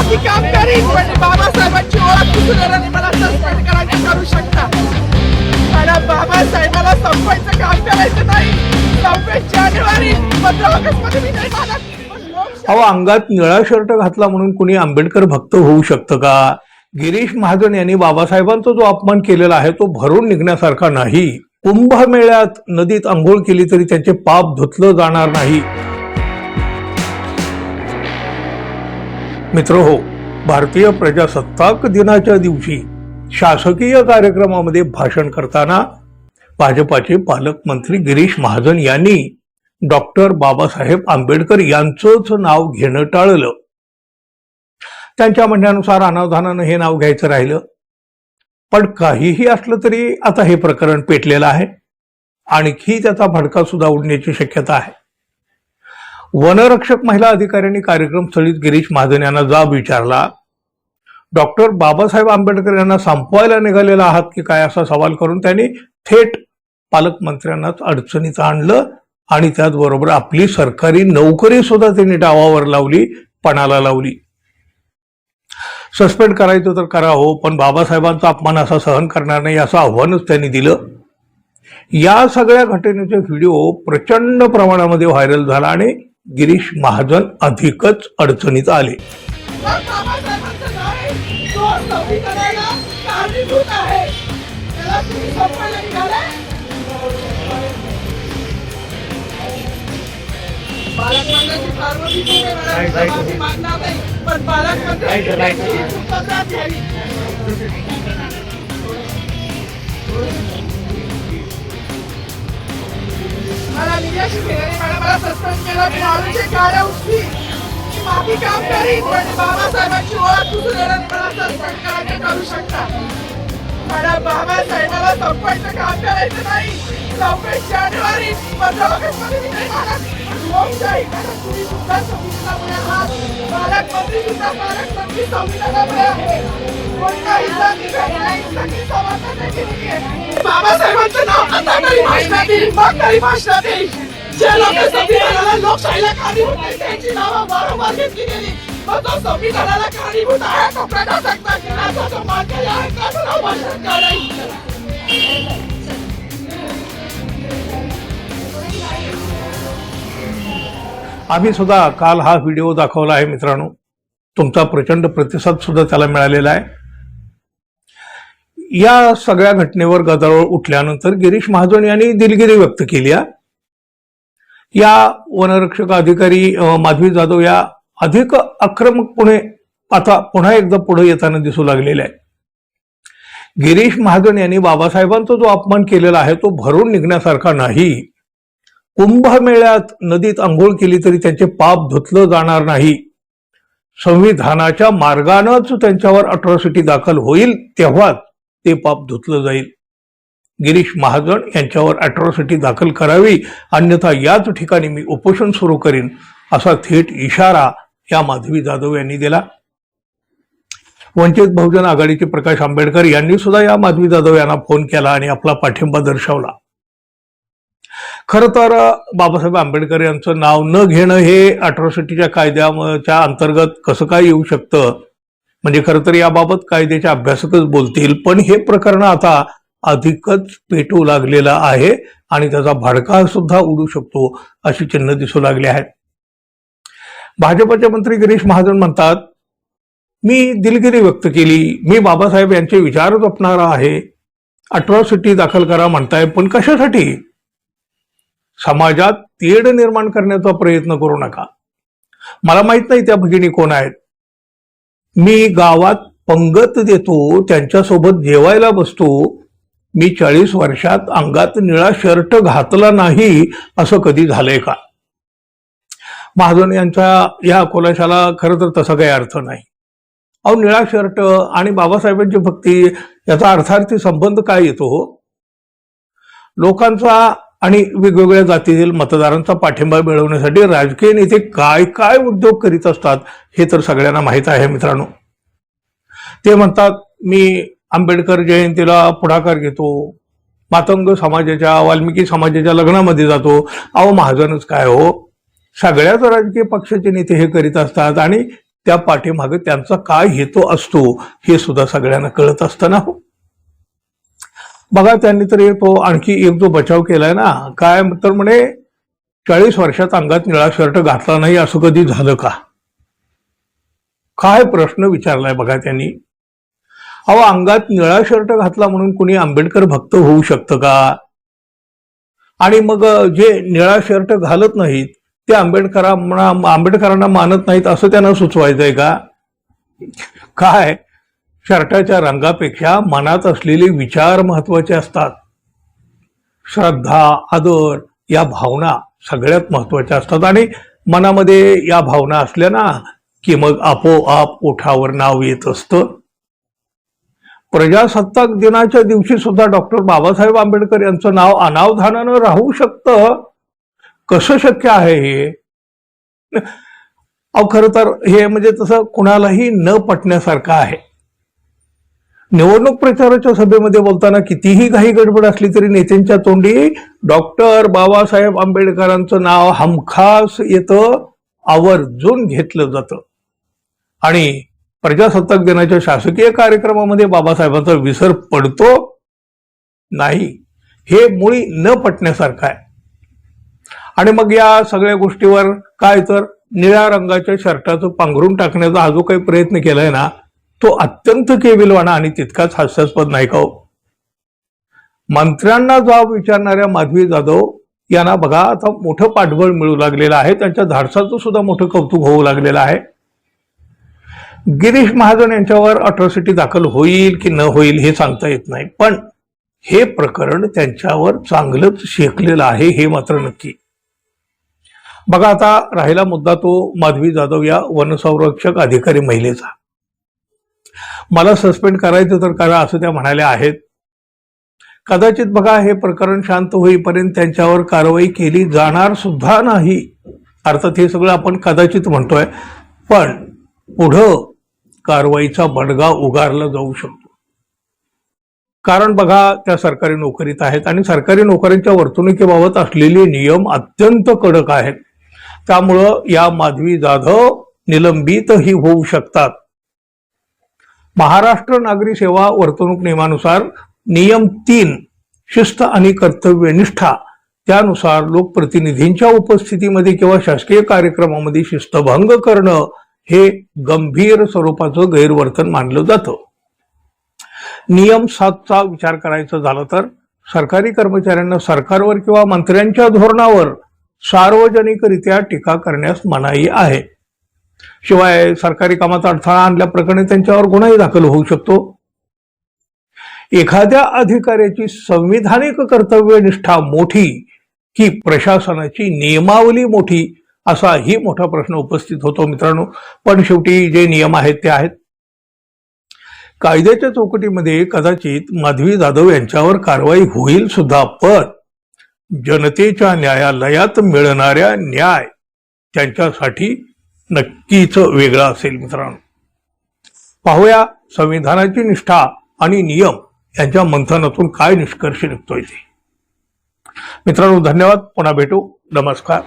बाकी काम करीन, पण बाबासाहेबांची ओळख कुठून मला सस्पेंड करायचं करू शकता. मला बाबासाहेबाला संपवायचं काम करायचं नाही. 26 जानेवारी 15 ऑगस्ट मध्ये मी नाही मानत. अहो, अंगात निळा शर्ट घातला म्हणून कुणी आंबेडकर भक्त होऊ शकतं का? गिरीश महाजन यांनी बाबासाहेबांचा जो अपमान केलेला आहे तो भरून निघण्यासारखा नाही. कुंभमेळ्यात नदीत आंघोळ केली तरी त्यांचे पाप धुतलं जाणार नाही. मित्र हो, भारतीय प्रजासत्ताक दिनाच्या दिवशी शासकीय कार्यक्रमामध्ये भाषण करताना भाजपाचे पालकमंत्री गिरीश महाजन यांनी डॉक्टर बाबासाहेब आंबेडकर यांचंच नाव घेणं टाळलं. त्यांच्या म्हणण्यानुसार अनावधानानं हे नाव घ्यायचं राहिलं. पण काहीही असलं तरी आता हे प्रकरण पेटलेलं आहे. आणखी त्याचा भडका सुद्धा उडण्याची शक्यता आहे. वनरक्षक महिला अधिकाऱ्यांनी कार्यक्रम स्थळीच गिरीश महाजन यांना जाब विचारला. डॉक्टर बाबासाहेब आंबेडकर यांना संपवायला निघालेला आहात की काय असा सवाल करून त्यांनी थेट पालकमंत्र्यांनाच अडचणीत आणलं आणि त्याचबरोबर आपली सरकारी नोकरी सुद्धा त्यांनी डावावर लावली, पणाला लावली. सस्पेंड करायचं तर करा हो, पण बाबासाहेबांचा अपमान असा सहन करणार नाही असं आव्हानच त्यांनी दिलं. या सगळ्या घटनेचा व्हिडिओ प्रचंड प्रमाणामध्ये व्हायरल झाला आणि गिरीश महाजन अधिकच अडचणीत आले. मला निराशी केल्याने मला सस्पेंड केलं. मी आळूचे काड्या उठली. मी बाकी काम करीन, पण बाबासाहेबांची ओळख कुठून मला सस्पेंड करायचं करू शकता. मला बाबासाहेबाला संपवायचं काम करायचं नाही. 26 जानेवारी 15 ऑगस्ट मध्ये मी नाही मानत. लोकशाही कारण तुम्ही सुद्धा संविधानामुळे आहात. पालकमंत्री सुद्धा पालकमंत्री संविधानामुळे आहे. कोणताही जाती नाही, सगळी समानता केली आहे. बाबासाहेबांचं नाव आता तरी भाषणात येईल, मग तरी भाषणात येईल. जे लोक संविधानाला लोकशाहीला कारणीभूत नाही त्यांची नावं वारंवार घेतली गेली. मग तो संविधानाला कारणीभूत आहे तो प्रजासत्ताक दिनाचा जो मानकरी आहे त्याचं नाव भाषण का नाही? आम्ही सुद्धा काल हा व्हिडिओ दाखवला आहे मित्रांनो. तुमचा प्रचंड प्रतिसाद सुद्धा त्याला मिळालेला आहे. या सगळ्या घटनेवर गदारोळ उठल्यानंतर गिरीश महाजन यांनी दिलगिरी व्यक्त केली. या वनरक्षक अधिकारी माधवी जाधव या अधिक आक्रमकपणे आता पुन्हा एकदा पुढे येताना दिसू लागलेले आहे. गिरीश महाजन यांनी बाबासाहेबांचा जो अपमान केलेला आहे तो भरून निघण्यासारखा नाही. कुंभमेळ्यात नदीत आंघोळ केली तरी त्यांचे पाप धुतलं जाणार नाही. संविधानाच्या मार्गानंच त्यांच्यावर अट्रॉसिटी दाखल होईल तेव्हाच ते पाप धुतलं जाईल. गिरीश महाजन यांच्यावर अट्रॉसिटी दाखल करावी, अन्यथा याच ठिकाणी मी उपोषण सुरू करीन असा थेट इशारा या माधवी जाधव यांनी दिला. वंचित बहुजन आघाडीचे प्रकाश आंबेडकर यांनी सुद्धा या माधवी जाधव यांना फोन केला आणि आपला पाठिंबा दर्शवला. खरं तर बाबासाहेब आंबेडकर यांचं नाव न घेणं हे अट्रॉसिटीच्या कायद्याच्या अंतर्गत कसं काय येऊ शकतं, म्हणजे खरं तर याबाबत कायद्याचे अभ्यासकच बोलतील. पण हे प्रकरण आता अधिकच पेटू लागलेलं आहे आणि त्याचा भडका सुद्धा उडू शकतो अशी चिन्ह दिसू लागली आहेत. भाजपचे मंत्री गिरीश महाजन म्हणतात, मी दिलगिरी व्यक्त केली, मी बाबासाहेब यांचे विचार जपणारा आहे. अट्रॉसिटी दाखल करा म्हणताय, पण कशासाठी? समाजात तेढ निर्माण करण्याचा प्रयत्न करू नका. मला माहित नाही त्या भगिनी कोण आहेत. मी गावात पंगत देतो, त्यांच्यासोबत जेवायला बसतो. मी 40 वर्षात अंगात निळा शर्ट घातला नाही असं कधी झालंय का? महाजन यांच्या या खुलाशाला खरं तर तसा काही अर्थ नाही. अहो, निळा शर्ट आणि बाबासाहेबांची भक्ती याचा अर्थार्थी संबंध काय येतो हो? लोकांचा आणि वेगवेगळ्या जातीतील मतदारांचा पाठिंबा मिळवण्यासाठी राजकीय नेते काय काय उद्योग करीत असतात हे तर सगळ्यांना माहीत आहे मित्रांनो. ते म्हणतात, मी आंबेडकर जयंतीला पुढाकार घेतो, मातंग समाजाच्या, वाल्मिकी समाजाच्या लग्नामध्ये जातो. अहो, महाजनच काय हो, सगळ्याच राजकीय पक्षाचे नेते हे करीत असतात आणि त्या पाठीमागे त्यांचा काय हेतू असतो हे सुद्धा सगळ्यांना कळत असतं ना. बघा, त्यांनी तर तो आणखी एक जो बचाव केलाय ना, काय तर म्हणे 40 वर्षात अंगात निळा शर्ट घातला नाही असं कधी झालं का? काय प्रश्न विचारलाय बघा त्यांनी. अहो, अंगात निळा शर्ट घातला म्हणून कुणी आंबेडकर भक्त होऊ शकतं का? आणि मग जे निळा शर्ट घालत नाहीत ते आंबेडकरांना मानत नाहीत असं त्यांना सुचवायचंय का? काय, शर्टाच्या रंगापेक्षा मनात असलेले विचार महत्वाचे असतात. श्रद्धा, आदर या भावना सगळ्यात महत्वाच्या असतात. आणि मनामध्ये या भावना असल्या ना की मग आपोआप ओठावर नाव येत असतं. प्रजासत्ताक दिनाच्या दिवशी सुद्धा डॉक्टर बाबासाहेब आंबेडकर यांचं नाव अनावधानानं राहू शकतं. कसं शक्य आहे हे? अहो, खरं तर हे म्हणजे तसं कुणालाही न पटण्यासारखं आहे. निवडणूक प्रचाराच्या सभेमध्ये बोलताना कितीही घाई गडबड असली तरी नेत्यांच्या तोंडी डॉक्टर बाबासाहेब आंबेडकरांचं नाव हमखास येतं, आवर्जून घेतलं जातं. आणि प्रजासत्ताक दिनाच्या शासकीय कार्यक्रमामध्ये बाबासाहेबांचा विसर पडतो नाही, हे मुळी न पटण्यासारखं आहे. आणि मग या सगळ्या गोष्टीवर काय तर निळ्या रंगाच्या शर्टाचं पांघरून टाकण्याचा हा जो काही प्रयत्न केलाय ना, तो अत्यंत केविलवाणा आणि तितकाच हास्यास्पद नाही का हो? मंत्र्यांना जाब विचारणाऱ्या माधवी जाधव यांना बघा आता मोठं पाठबळ मिळू लागलेलं आहे. त्यांच्या धाडसाचं सुद्धा मोठं कौतुक होऊ लागलेलं आहे. गिरीश महाजन यांच्यावर अट्रॉसिटी दाखल होईल की न होईल हे सांगता येत नाही, पण हे प्रकरण त्यांच्यावर चांगलंच शेकलेलं आहे हे मात्र नक्की. बघा, आता राहिला मुद्दा तो माधवी जाधव या वनसंरक्षक अधिकारी महिलेचा. मला सस्पेंड करायचं तर करा असं त्या म्हणाल्या आहेत. कदाचित बघा हे प्रकरण शांत होईपर्यंत त्यांच्यावर कारवाई केली जाणार सुद्धा नाही. अर्थात हे सगळं आपण कदाचित म्हणतोय, पण पुढं कारवाईचा बडगा उगारला जाऊ शकतो. कारण बघा, त्या सरकारी नोकरीत आहेत आणि सरकारी नोकऱ्यांच्या वर्तणुकीबाबत असलेले नियम अत्यंत कडक आहेत. त्यामुळं या माधवी जाधव निलंबितही होऊ शकतात. महाराष्ट्र नागरी सेवा वर्तणूक नियमानुसार नियम 3 शिस्त आणि कर्तव्यनिष्ठा, त्यानुसार लोकप्रतिनिधींच्या उपस्थितीमध्ये किंवा शासकीय कार्यक्रमामध्ये शिस्तभंग करणं हे गंभीर स्वरूपाचं गैरवर्तन मानलं जातं. नियम 7चा विचार करायचा झाला तर सरकारी कर्मचाऱ्यांना सरकारवर किंवा मंत्र्यांच्या धोरणावर सार्वजनिकरित्या टीका करण्यास मनाई आहे. शिवाय सरकारी कामात अडथळा आणल्याप्रकरणी त्यांच्यावर गुन्हाही दाखल होऊ शकतो. एखाद्या अधिकाऱ्याची संविधानिक कर्तव्यनिष्ठा मोठी की प्रशासनाची नियमावली मोठी, असाही मोठा प्रश्न उपस्थित होतो मित्रांनो. पण शेवटी जे नियम आहेत ते आहेत. कायद्याच्या चौकटीमध्ये कदाचित माधवी जाधव यांच्यावर कारवाई होईल सुद्धा, पण जनतेच्या न्यायालयात मिळणाऱ्या न्याय त्यांच्यासाठी नक्कीच वेगळा असेल मित्रांनो. पाहूया संविधानाची निष्ठा आणि नियम यांच्या मंथनातून काय निष्कर्ष निघतोय ते. मित्रांनो, धन्यवाद. पुन्हा भेटू. नमस्कार.